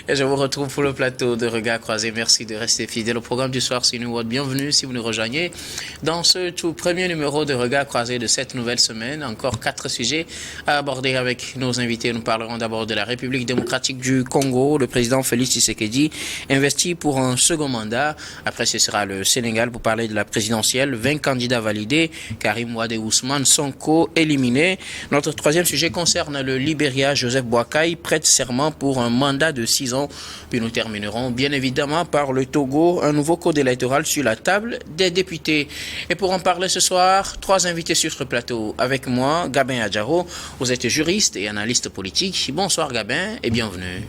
Et je vous retrouve pour le plateau de Regards Croisés. Merci de rester fidèle au programme du soir sur New World. Bienvenue si vous nous rejoignez dans ce tout premier numéro de Regards Croisés de cette nouvelle semaine. Encore 4 sujets à aborder avec nos invités. Nous parlerons d'abord de la République démocratique du Congo. Le président Félix Tshisekedi investi pour un second mandat. Après, ce sera le Sénégal pour parler de la présidentielle. 20 candidats validés. Karim Wade Ousmane Sonko éliminé. Notre troisième sujet concerne le Libéria. Joseph Boakai prête serment pour un mandat de 6 ans. Puis nous terminerons bien évidemment par le Togo, un nouveau code électoral sur la table des députés. Et pour en parler ce soir, 3 invités sur ce plateau. Avec moi, Gabin Adjaro, vous êtes juriste et analyste politique. Bonsoir Gabin et bienvenue.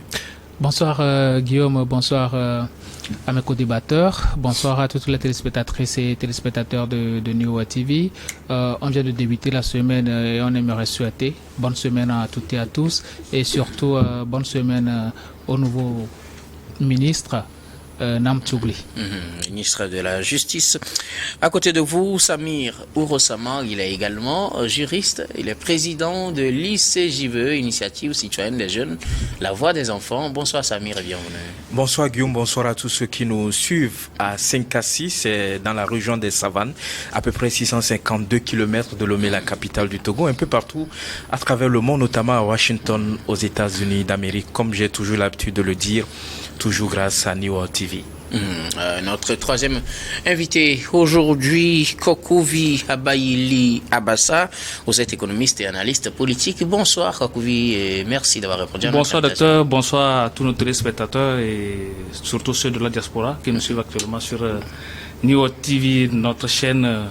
Bonsoir Guillaume, bonsoir à mes co-débatteurs, bonsoir à toutes les téléspectatrices et téléspectateurs de New World TV. On vient de débuter la semaine et on aimerait souhaiter bonne semaine à toutes et à tous et surtout bonne semaine au nouveau ministre Nam Tchougli. Ministre de la Justice. À côté de vous, Samir Ourosama, il est également juriste. Il est président de l'ICJVE, Initiative Citoyenne des Jeunes, la voix des enfants. Bonsoir Samir et bienvenue. Bonsoir Guillaume, bonsoir à tous ceux qui nous suivent à Saint-Cassis, c'est dans la région des Savanes, à peu près 652 km de Lomé, la capitale du Togo, un peu partout à travers le monde, notamment à Washington, aux États-Unis d'Amérique, comme j'ai toujours l'habitude de le dire, toujours grâce à New World TV. Notre troisième invité aujourd'hui, Kokouvi Abayili Abassa. Vous êtes économiste et analyste politique. Bonsoir Kokouvi et merci d'avoir répondu à notre Bonsoir docteur, bonsoir à tous nos téléspectateurs et surtout ceux de la diaspora qui nous suivent actuellement sur New World TV, notre chaîne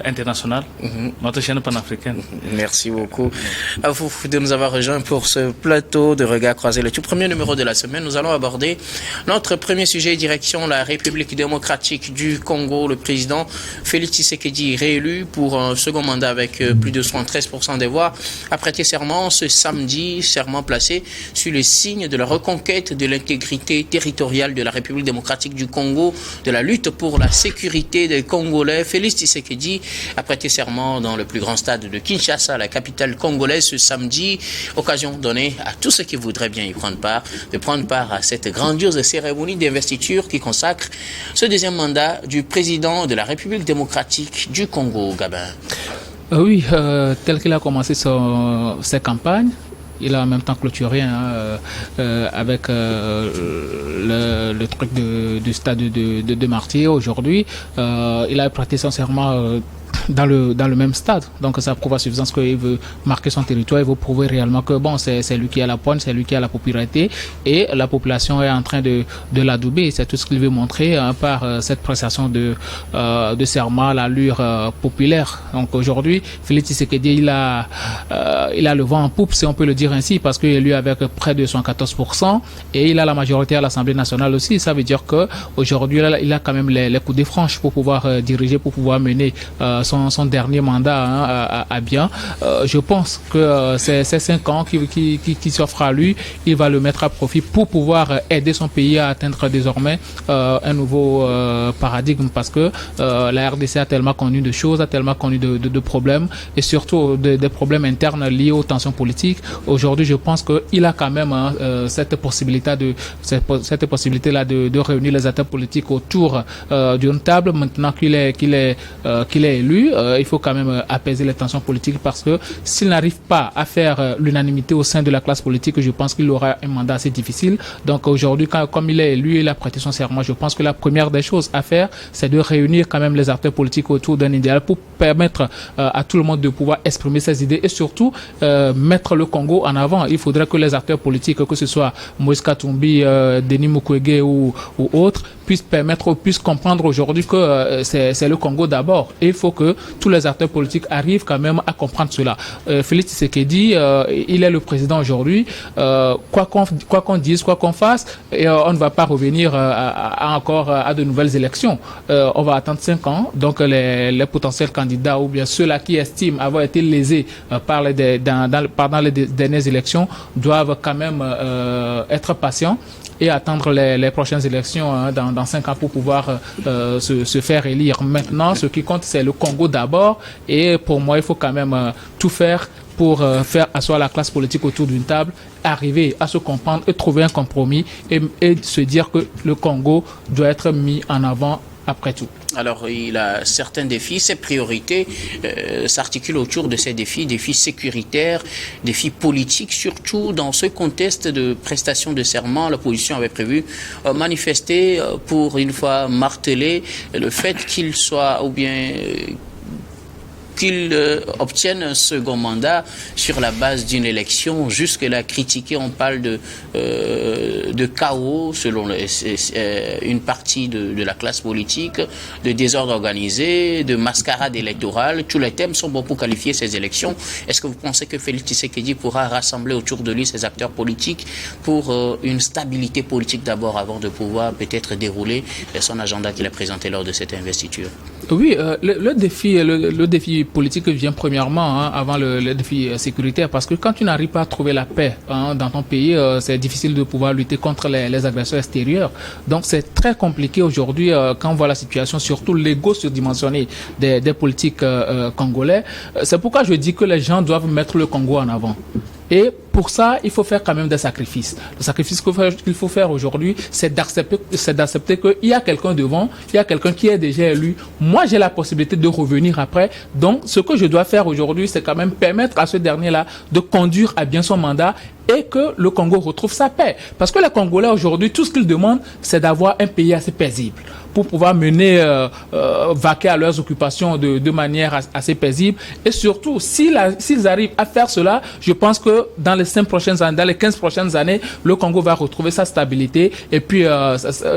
internationale, notre chaîne panafricaine. Merci beaucoup à vous de nous avoir rejoints pour ce plateau de Regards Croisés. Le tout premier numéro de la semaine, nous allons aborder notre premier sujet, direction la République démocratique du Congo. Le président Félix Tshisekedi, réélu pour un second mandat avec plus de 73% des voix, a prêté serment ce samedi, serment placé sur le signe de la reconquête de l'intégrité territoriale de la République démocratique du Congo, de la lutte pour la sécurité des Congolais. Félix Tshisekedi a prêté serment dans le plus grand stade de Kinshasa, la capitale congolaise, ce samedi. Occasion donnée à tous ceux qui voudraient bien y prendre part, de prendre part à cette grandiose cérémonie d'investiture qui consacre ce deuxième mandat du président de la République démocratique du Congo, Gabin. Oui, tel qu'il a commencé ses campagnes, il a en même temps clôturé avec le truc du stade de Martyrs aujourd'hui. Il a prêté son serment dans le même stade. Donc ça prouve à suffisance qu'il veut marquer son territoire, il veut prouver réellement que bon, c'est lui qui a la pointe, c'est lui qui a la popularité et la population est en train de l'adouber. C'est tout ce qu'il veut montrer par cette prestation de serment, l'allure populaire. Donc aujourd'hui, Félix Tshisekedi, il a le vent en poupe, si on peut le dire ainsi, parce qu'il est élu avec près de 114% et il a la majorité à l'Assemblée nationale aussi. Ça veut dire que aujourd'hui, il a quand même les coups de franche pour pouvoir diriger, pour pouvoir mener son dernier mandat à bien. Je pense que ces 5 ans qui s'offrent à lui, il va le mettre à profit pour pouvoir aider son pays à atteindre désormais un nouveau paradigme, parce que la RDC a tellement connu de choses, a tellement connu de problèmes et surtout des problèmes internes liés aux tensions politiques. Aujourd'hui, je pense qu'il a quand même cette possibilité-là de réunir les acteurs politiques autour d'une table. Maintenant qu'il est élu, il faut quand même apaiser les tensions politiques, parce que s'il n'arrive pas à faire l'unanimité au sein de la classe politique, je pense qu'il aura un mandat assez difficile. Donc aujourd'hui, comme il est élu, il a prêté son serment, je pense que la première des choses à faire, c'est de réunir quand même les acteurs politiques autour d'un idéal pour permettre à tout le monde de pouvoir exprimer ses idées et surtout mettre le Congo en avant. Il faudrait que les acteurs politiques, que ce soit Moïse Katumbi, Denis Mukwege ou autres, puissent comprendre aujourd'hui que c'est le Congo d'abord. Et il faut que tous les acteurs politiques arrivent quand même à comprendre cela. Félix Tshisekedi, il est le président aujourd'hui. Quoi qu'on dise, quoi qu'on fasse, et on ne va pas revenir encore à de nouvelles élections. On va attendre 5 ans. Donc les potentiels candidats ou bien ceux-là qui estiment avoir été lésés pendant les dernières élections doivent quand même être patients et attendre les prochaines élections dans dans 5 ans pour pouvoir se faire élire. Maintenant, ce qui compte, c'est le Congo d'abord. Et pour moi, il faut quand même tout faire pour faire asseoir la classe politique autour d'une table, arriver à se comprendre et trouver un compromis et se dire que le Congo doit être mis en avant après tout. Alors, il a certains défis. Ses priorités s'articulent autour de ces défis sécuritaires, défis politiques, surtout dans ce contexte de prestation de serment. L'opposition avait prévu manifester pour une fois marteler le fait qu'il soit ou bien qu'il obtienne un second mandat sur la base d'une élection. Jusque-là critiqué, on parle de chaos selon une partie de la classe politique, de désordre organisé, de mascarade électorale. Tous les thèmes sont bons pour qualifier ces élections. Est-ce que vous pensez que Félix Tshisekedi pourra rassembler autour de lui ces acteurs politiques pour une stabilité politique d'abord avant de pouvoir peut-être dérouler son agenda qu'il a présenté lors de cette investiture? Oui, le défi politique vient premièrement avant le défi sécuritaire, parce que quand tu n'arrives pas à trouver la paix dans ton pays, c'est difficile de pouvoir lutter contre les agresseurs extérieurs. Donc c'est très compliqué aujourd'hui quand on voit la situation, surtout l'ego surdimensionné des politiques congolais. C'est pourquoi je dis que les gens doivent mettre le Congo en avant. Et pour ça, il faut faire quand même des sacrifices. Le sacrifice qu'il faut faire aujourd'hui, c'est d'accepter qu'il y a quelqu'un devant, il y a quelqu'un qui est déjà élu. Moi, j'ai la possibilité de revenir après. Donc, ce que je dois faire aujourd'hui, c'est quand même permettre à ce dernier-là de conduire à bien son mandat et que le Congo retrouve sa paix. Parce que les Congolais aujourd'hui, tout ce qu'ils demandent, c'est d'avoir un pays assez paisible pour pouvoir mener, vaquer à leurs occupations de manière assez paisible. Et surtout, s'ils arrivent à faire cela, je pense que dans les 5 prochaines années, dans les 15 prochaines années, le Congo va retrouver sa stabilité et puis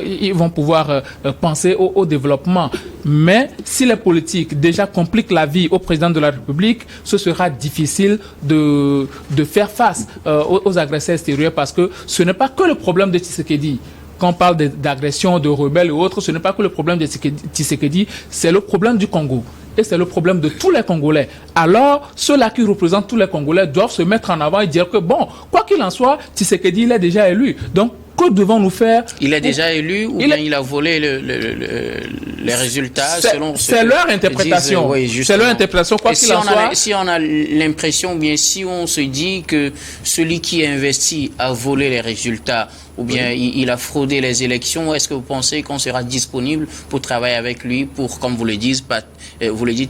ils vont pouvoir penser au développement. Mais si les politiques déjà compliquent la vie au président de la République, ce sera difficile de faire face aux agresseurs extérieurs, parce que ce n'est pas que le problème de Tshisekedi. Quand on parle d'agression, de rebelles et autres, ce n'est pas que le problème de Tshisekedi, c'est le problème du Congo. Et c'est le problème de tous les Congolais. Alors, ceux-là qui représentent tous les Congolais doivent se mettre en avant et dire que, bon, quoi qu'il en soit, Tshisekedi, il est déjà élu. Donc, que devons-nous faire? Il est déjà élu ou bien il a volé les résultats selon ce c'est leur interprétation. Oui, c'est leur interprétation, quoi qu'il en soit. Si on a l'impression, bien si on se dit que celui qui a investi a volé les résultats, ou bien il a fraudé les élections, est-ce que vous pensez qu'on sera disponible pour travailler avec lui pour, comme vous le dites,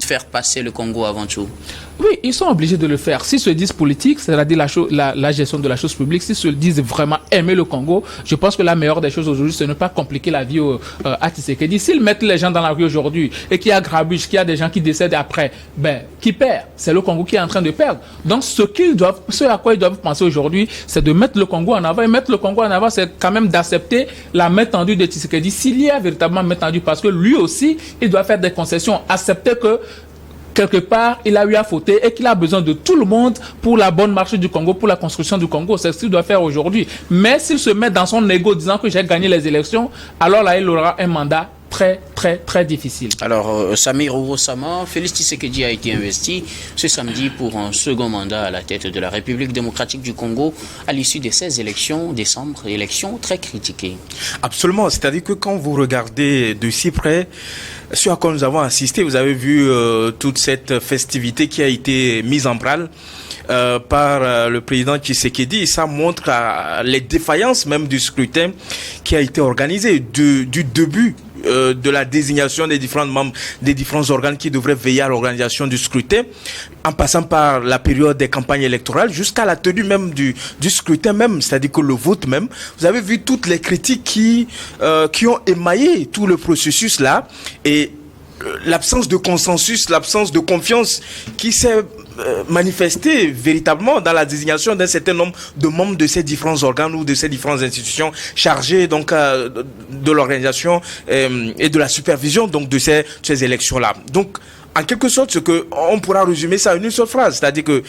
faire passer le Congo avant tout? Oui, ils sont obligés de le faire. S'ils se disent politiques, c'est-à-dire la gestion de la chose publique, s'ils se disent vraiment aimer le Congo, je pense que la meilleure des choses aujourd'hui, c'est de ne pas compliquer la vie à Tshisekedi. S'ils mettent les gens dans la rue aujourd'hui et qu'il y a grabuge, qu'il y a des gens qui décèdent après, qui perd? C'est le Congo qui est en train de perdre. Donc, ce à quoi ils doivent penser aujourd'hui, c'est de mettre le Congo en avant. Et mettre le Congo en avant, c'est quand même d'accepter la main tendue de Tshisekedi. S'il y a véritablement main tendue, parce que lui aussi, il doit faire des concessions, accepter que quelque part, il a eu à fauter et qu'il a besoin de tout le monde pour la bonne marche du Congo, pour la construction du Congo. C'est ce qu'il doit faire aujourd'hui. Mais s'il se met dans son ego disant que j'ai gagné les élections, alors là, il aura un mandat très, très, très difficile. Alors, Samir Ourossama, Félix Tshisekedi a été investi ce samedi pour un second mandat à la tête de la République démocratique du Congo à l'issue de ces élections, décembre, élections très critiquées. Absolument, c'est-à-dire que quand vous regardez de si près ce à quoi nous avons assisté, vous avez vu toute cette festivité qui a été mise en branle par le président Tshisekedi. Ça montre les défaillances même du scrutin qui a été organisé du début de la désignation des différents membres des différents organes qui devraient veiller à l'organisation du scrutin, en passant par la période des campagnes électorales jusqu'à la tenue même du scrutin même, c'est-à-dire que le vote même. Vous avez vu toutes les critiques qui ont émaillé tout le processus là, et l'absence de consensus, l'absence de confiance qui s'est manifestée véritablement dans la désignation d'un certain nombre de membres de ces différents organes ou de ces différentes institutions chargées donc de l'organisation et de la supervision donc de ces élections-là. Donc, en quelque sorte, on pourra résumer ça en une seule phrase, c'est-à-dire que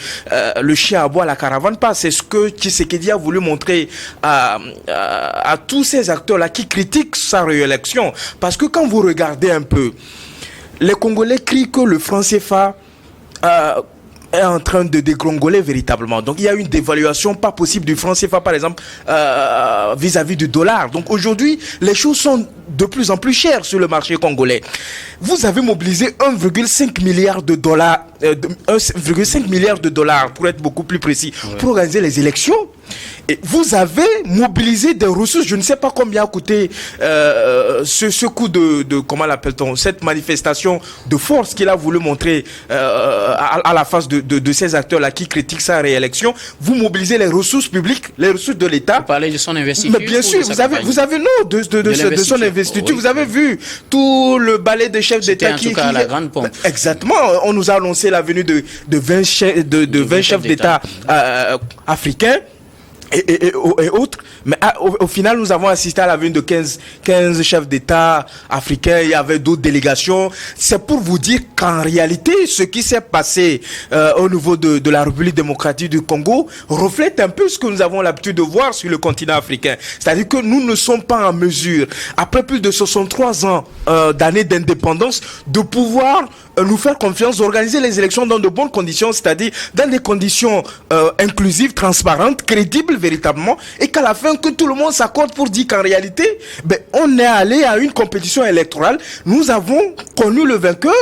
le chien aboie, la caravane passe. C'est ce que Tshisekedi a voulu montrer à tous ces acteurs-là qui critiquent sa réélection. Parce que quand vous regardez un peu, les Congolais crient que le franc CFA est en train de dégringoler véritablement. Donc il y a une dévaluation pas possible du franc CFA par exemple vis-à-vis du dollar. Donc aujourd'hui les choses sont de plus en plus chères sur le marché congolais. Vous avez mobilisé 1,5 milliard de dollars, 1,5 milliard de dollars pour être beaucoup plus précis, pour organiser les élections. Et vous avez mobilisé des ressources, je ne sais pas combien a coûté ce coup de comment l'appelle-t-on, cette manifestation de force qu'il a voulu montrer à la face de ces acteurs-là qui critiquent sa réélection. Vous mobilisez les ressources publiques, les ressources de l'État. Vous parlez de son investiture. Mais bien sûr, vous avez non, de son investiture. Oui. Vous avez vu tout le balai des chefs d'État qui... en tout cas la grande pompe. Exactement. On nous a annoncé la venue de 20 chefs d'État africains. Et autres, mais au final nous avons assisté à la venue de 15 chefs d'État africains. Il y avait d'autres délégations. C'est pour vous dire qu'en réalité ce qui s'est passé au niveau de la République démocratique du Congo reflète un peu ce que nous avons l'habitude de voir sur le continent africain. C'est-à-dire que nous ne sommes pas en mesure, après plus de 63 ans d'années d'indépendance, de pouvoir nous faire confiance, organiser les élections dans de bonnes conditions, c'est-à-dire dans des conditions inclusives, transparentes, crédibles véritablement, et qu'à la fin que tout le monde s'accorde pour dire qu'en réalité, on est allé à une compétition électorale, nous avons connu le vainqueur,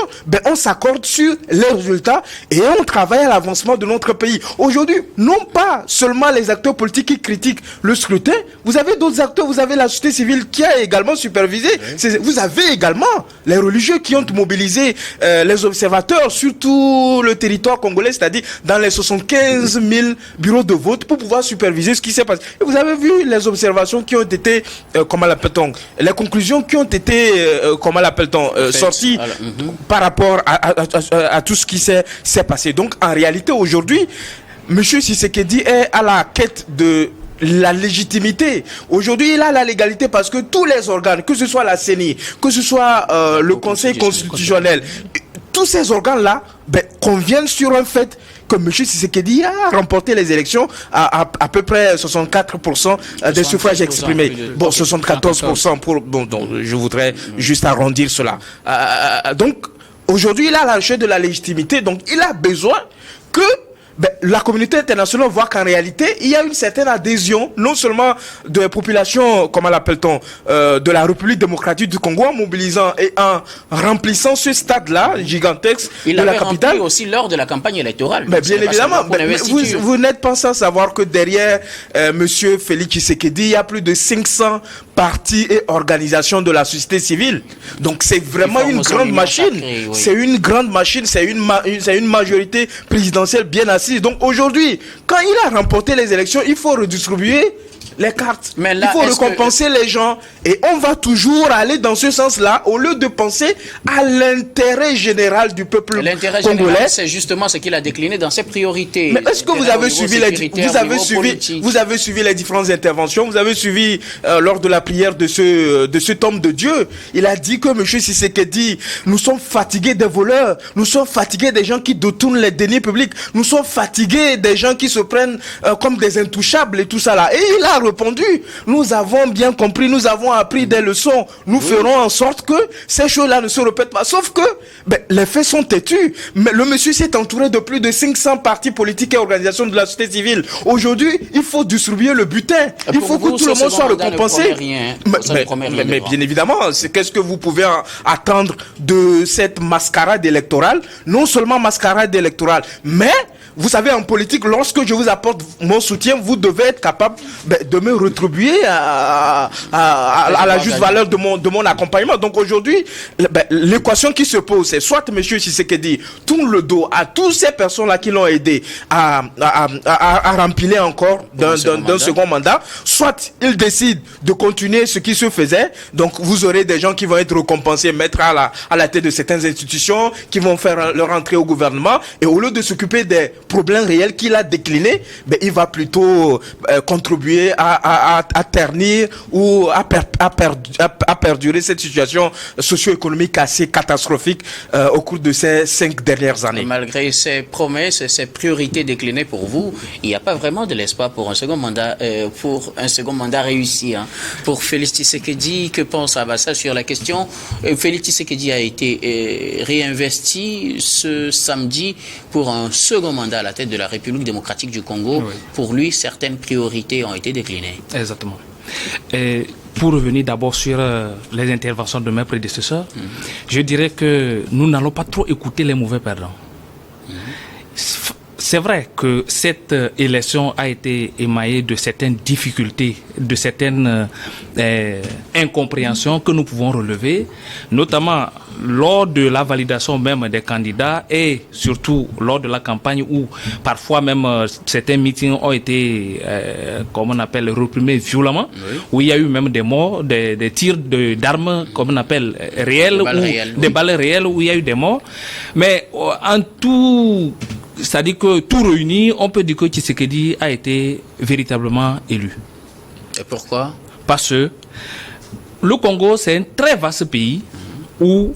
on s'accorde sur les résultats et on travaille à l'avancement de notre pays. Aujourd'hui, non pas seulement les acteurs politiques qui critiquent le scrutin, vous avez d'autres acteurs, vous avez la société civile qui a également supervisé, vous avez également les religieux qui ont mobilisé les observateurs sur tout le territoire congolais, c'est-à-dire dans les 75 000 bureaux de vote pour pouvoir superviser ce qui s'est passé. Et vous avez vu les observations qui ont été, comment l'appelle-t-on, les conclusions qui ont été, comment l'appelle-t-on, sorties par rapport à tout ce qui s'est passé. Donc en réalité aujourd'hui, M. Tshisekedi est à la quête de la légitimité. Aujourd'hui, il a la légalité parce que tous les organes, que ce soit la CENI, que ce soit le Conseil constitutionnel, tous ces organes-là conviennent sur un fait que M. Tshisekedi a remporté les élections à peu près 64% des suffrages exprimés. Bon, 74% pour... Bon, donc, je voudrais juste arrondir cela. Donc, aujourd'hui, il a la recherche de la légitimité. Donc, il a besoin que la communauté internationale voit qu'en réalité, il y a une certaine adhésion, non seulement de la population, comment l'appelle-t-on, de la République démocratique du Congo, en mobilisant et en remplissant ce stade-là, gigantesque, de la capitale. Il aussi lors de la campagne électorale. Mais bien évidemment, vous n'êtes pas sans savoir que derrière Monsieur Félix Tshisekedi, il y a plus de 500 partis et organisations de la société civile. Donc c'est vraiment une grande machine. Sacrée, oui. C'est une grande machine, c'est une majorité présidentielle bien assise. Donc aujourd'hui, quand il a remporté les élections, il faut redistribuer les cartes. Mais là, il faut récompenser les gens. Et on va toujours aller dans ce sens-là au lieu de penser à l'intérêt général du peuple congolais. L'intérêt général, c'est justement ce qu'il a décliné dans ses priorités. Mais est-ce que vous avez suivi les différentes interventions? Vous avez suivi lors de la prière de cet homme de Dieu. Il a dit que M. Tshisekedi, nous sommes fatigués des voleurs. Nous sommes fatigués des gens qui détournent les deniers publics. Nous sommes fatigués des gens qui se prennent comme des intouchables et tout ça là. Et il a répondu, nous avons bien compris, nous avons appris des leçons, nous ferons en sorte que ces choses-là ne se répètent pas. Sauf que les faits sont têtus. Mais le monsieur s'est entouré de plus de 500 partis politiques et organisations de la société civile. Aujourd'hui, il faut distribuer le butin. Il faut que tout le monde soit récompensé. Mais bien évidemment, qu'est-ce que vous pouvez attendre de cette mascarade électorale? Non seulement mascarade électorale, mais vous savez, en politique, lorsque je vous apporte mon soutien, vous devez être capable de me rétribuer à la juste valeur de mon accompagnement. Donc aujourd'hui, l'équation qui se pose, c'est soit M. Tshisekedi tourne le dos à toutes ces personnes-là qui l'ont aidé à remplir encore d'un second mandat, soit il décide de continuer ce qui se faisait. Donc vous aurez des gens qui vont être récompensés, mettre à la tête de certaines institutions, qui vont faire leur entrée au gouvernement, et au lieu de s'occuper des problème réel qu'il a décliné, ben, il va plutôt contribuer à ternir ou à perdurer cette situation socio-économique assez catastrophique au cours de ces 5 dernières années. Malgré ces promesses, ces priorités déclinées pour vous, il n'y a pas vraiment de l'espoir pour un second mandat réussi. Hein. Pour Félix Tshisekedi, que pense Abassa sur la question? Félix Tshisekedi a été réinvesti ce samedi pour un second mandat à la tête de la République démocratique du Congo. Oui. Pour lui, certaines priorités ont été déclinées. Exactement. Et pour revenir d'abord sur les interventions de mes prédécesseurs, je dirais que nous n'allons pas trop écouter les mauvais perdants. C'est vrai que cette élection a été émaillée de certaines difficultés, de certaines incompréhensions que nous pouvons relever, notamment lors de la validation même des candidats et surtout lors de la campagne où parfois même certains meetings ont été, comme on appelle, réprimés violemment, oui. Où il y a eu même des morts, des tirs d'armes, comme on appelle, réels, des balles réelles où il y a eu des morts. Mais en tout... C'est-à-dire que tout réuni, on peut dire que Tshisekedi a été véritablement élu. Et pourquoi? Parce que le Congo, c'est un très vaste pays où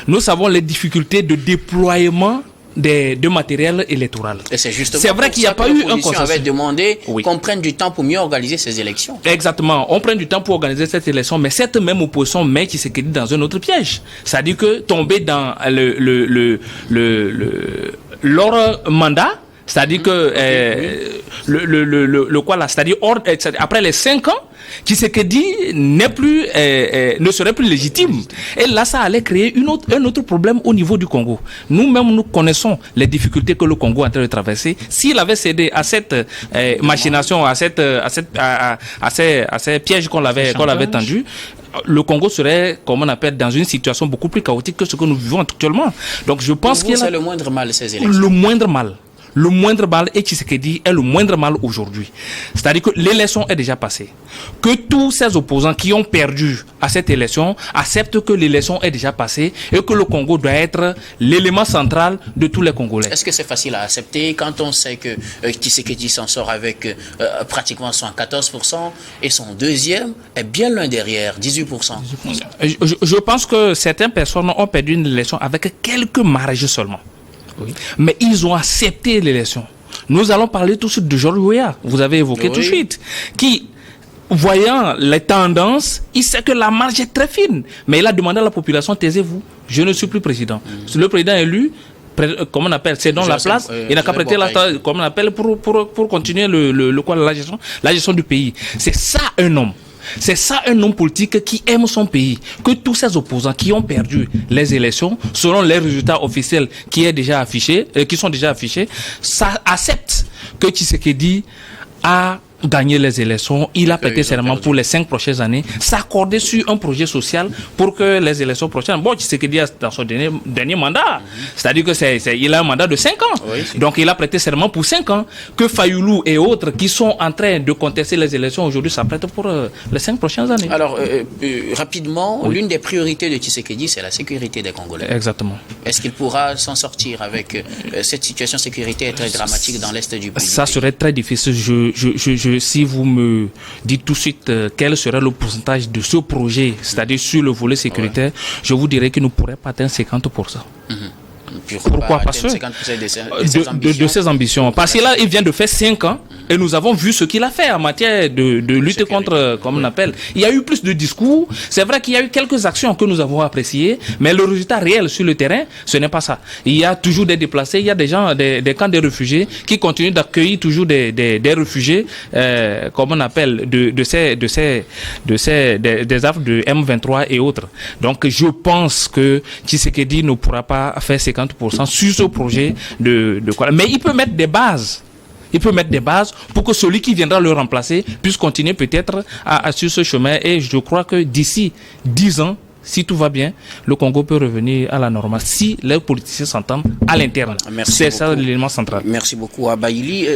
nous savons les difficultés de déploiement de matériel électoral. Et c'est justement c'est vrai qu'il n'y a pas eu un consensus. On avait demandé qu'on prenne du temps pour mieux organiser ces élections. Exactement. On prend du temps pour organiser cette élection, mais cette même opposition met Tshisekedi dans un autre piège. C'est-à-dire que tomber dans leur mandat, c'est-à-dire que c'est-à-dire après les 5 ans, Tshisekedi ne serait plus légitime. Et là, ça allait créer un autre problème au niveau du Congo. Nous-mêmes, nous connaissons les difficultés que le Congo est en train de traverser. S'il avait cédé à cette machination, à ces pièges qu'on avait tendus, le Congo serait, comme on appelle, dans une situation beaucoup plus chaotique que ce que nous vivons actuellement. Donc, je pense que c'est le moindre mal, ces élections. Le moindre mal, et Tshisekedi est le moindre mal aujourd'hui. C'est-à-dire que l'élection est déjà passée. Que tous ces opposants qui ont perdu à cette élection acceptent que l'élection est déjà passée et que le Congo doit être l'élément central de tous les Congolais. Est-ce que c'est facile à accepter quand on sait que Tshisekedi s'en sort avec pratiquement 114% et son deuxième est bien loin derrière, 18%? Je pense que certaines personnes ont perdu une élection avec quelques marges seulement. Oui. Mais ils ont accepté l'élection. Nous allons parler tout de suite de Georges Weah. Vous avez évoqué tout de suite. Qui, voyant les tendances, il sait que la marge est très fine. Mais il a demandé à la population, taisez-vous, je ne suis plus président. Le président élu, comme on appelle, c'est dans la place, il n'a qu'à prêter la comme on appelle, pour continuer la gestion du pays. C'est ça un homme. C'est ça un homme politique qui aime son pays. Que tous ces opposants qui ont perdu les élections, selon les résultats officiels qui sont déjà affichés, ça accepte que Tshisekedi a gagné les élections, il a prêté serment pour les 5 prochaines années, s'accorder sur un projet social pour que les élections prochaines, Tshisekedi a dans son dernier mandat, c'est-à-dire que il a un mandat de 5 ans, donc il a prêté serment pour 5 ans, que Fayoulou et autres qui sont en train de contester les élections aujourd'hui s'apprêtent pour les 5 prochaines années. Alors, rapidement, l'une des priorités de Tshisekedi, c'est la sécurité des Congolais. Exactement. Est-ce qu'il pourra s'en sortir avec cette situation sécuritaire très dramatique dans l'est du pays? Ça serait très difficile. Si vous me dites tout de suite quel serait le pourcentage de ce projet, c'est-à-dire sur le volet sécuritaire, je vous dirais qu'il ne pourrait pas atteindre 50%. Pourquoi? Parce que de ses ambitions. Parce que là, il vient de faire 5 ans et nous avons vu ce qu'il a fait en matière de lutte contre, comme on appelle. Il y a eu plus de discours. C'est vrai qu'il y a eu quelques actions que nous avons appréciées, mais le résultat réel sur le terrain, ce n'est pas ça. Il y a toujours des déplacés, il y a des gens, des camps de réfugiés qui continuent d'accueillir toujours des réfugiés, comme on appelle, des affres de M23 et autres. Donc, je pense que Tshisekedi ne pourra pas faire 50% sur ce projet de quoi. Mais il peut mettre des bases. Il peut mettre des bases pour que celui qui viendra le remplacer puisse continuer peut-être sur ce chemin. Et je crois que d'ici 10 ans, si tout va bien, le Congo peut revenir à la normale si les politiciens s'entendent à l'interne. C'est ça l'élément central. Merci beaucoup à Baïli.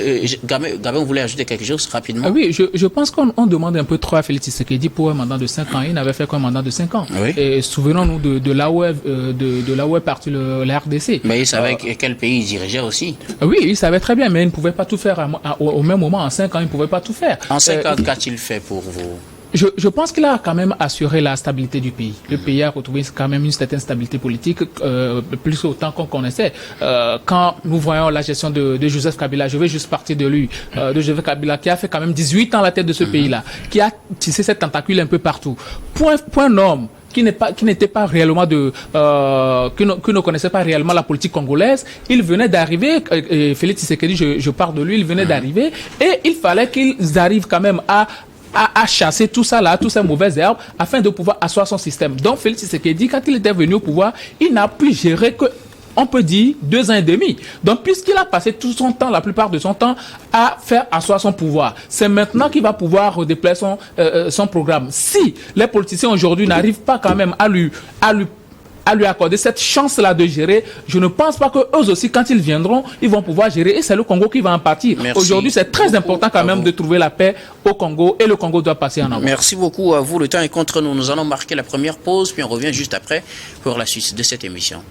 Gabin voulait ajouter quelque chose rapidement. Oui, je pense qu'on demande un peu trop à Félix Tshisekedi pour un mandat de 5 ans. Il n'avait fait qu'un mandat de 5 ans. Oui. Et souvenons-nous de là où est parti la RDC. Mais il savait quel pays il dirigeait aussi. Oui, il savait très bien, mais il ne pouvait pas tout faire au même moment. En 5 ans, il ne pouvait pas tout faire. En 5 ans, qu'a-t-il fait pour vous? Je pense qu'il a quand même assuré la stabilité du pays. Le pays a retrouvé quand même une certaine stabilité politique, plus autant qu'on connaissait. Quand nous voyons la gestion de Joseph Kabila, je vais juste partir de lui, de Joseph Kabila, qui a fait quand même 18 ans à la tête de ce pays-là, qui a tissé cette tentacule un peu partout. Point norme. Qui n'était pas réellement qui ne connaissait pas réellement la politique congolaise. Il venait d'arriver, Félix Tshisekedi, je pars de lui, il venait d'arriver, et il fallait qu'ils arrivent quand même à chasser tout ça là, toutes ces mauvaises herbes, afin de pouvoir asseoir son système. Donc Félix Tshisekedi, quand il était venu au pouvoir, il n'a pu gérer que, on peut dire, 2 ans et demi. Donc, puisqu'il a passé tout son temps, la plupart de son temps, à faire asseoir son pouvoir, c'est maintenant qu'il va pouvoir redéployer son programme. Si les politiciens aujourd'hui n'arrivent pas quand même à lui accorder cette chance-là de gérer, je ne pense pas qu'eux aussi, quand ils viendront, ils vont pouvoir gérer. Et c'est le Congo qui va en partir. Aujourd'hui, c'est très important quand même de trouver la paix au Congo, et le Congo doit passer en avant. Merci beaucoup à vous. Le temps est contre nous. Nous allons marquer la première pause, puis on revient juste après pour la suite de cette émission.